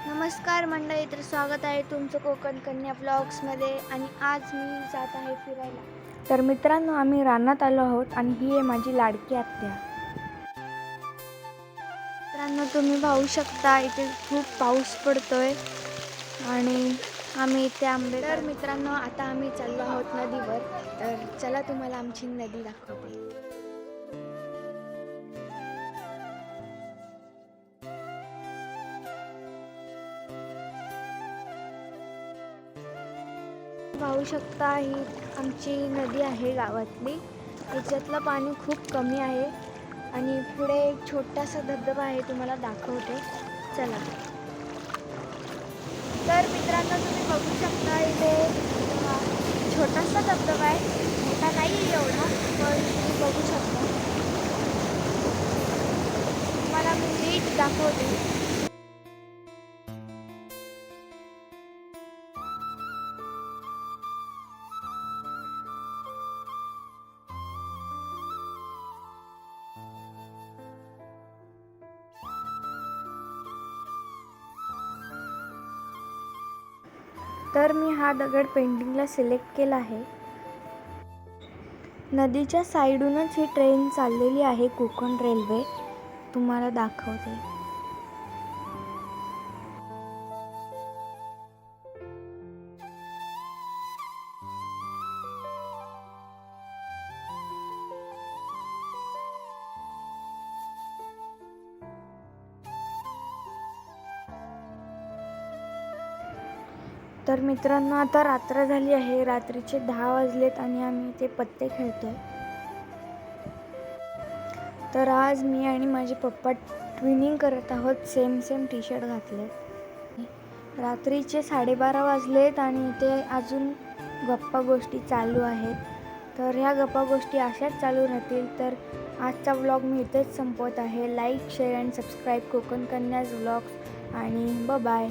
नमस्कार मंडळी, तर स्वागत आहे तुमचं कोकण कन्या ब्लॉग्समध्ये. आणि आज मी जात आहे फिरायला. तर मित्रांनो, आम्ही रानात आलो आहोत आणि ही आहे माझी लाडकी आत्या. मित्रांनो, तुम्ही पाहू शकता इथे खूप पाऊस पडतोय आणि आम्ही इथे आंबे. तर मित्रांनो, आता आम्ही चाललो आहोत नदीवर. तर चला तुम्हाला आमची नदी दाखवते. पाहू शकता ही आमची नदी आहे गावातली. याच्यातलं पाणी खूप कमी आहे आणि पुढे एक छोटासा धबधबा आहे, तुम्हाला दाखवते. चला. तर मित्रांनो, तुम्ही बघू शकता इथे छोटासा धबधबा आहे, मोठा नाही आहे एवढा, पण तुम्ही बघू शकता. तुम्हाला मी नीट दाखवते. तर मी हा दगड पेंटिंगला सिलेक्ट केला आहे. नदीच्या साईडूनच ही ट्रेन चाललेली आहे, कोकण रेल्वे. तुम्हाला दाखवते. तर मित्रांनो, आता रात्र झाली आहे. रात्रीचे 10 वाजलेत आणि आम्ही इथे पत्ते खेळतोय. तर आज मी आणि माझे पप्पा ट्विनिंग करत आहोत. सेम टी शर्ट घातले. रात्रीचे 12:30 वाजलेत आणि इथे अजून गप्पा गोष्टी चालू आहेत. तर ह्या गप्पा गोष्टी अशाच चालू राहतील. तर आजचा व्लॉग मी इथेच संपवत आहे. Like, share and subscribe Konkan Kanyas vlogs आणि बाय.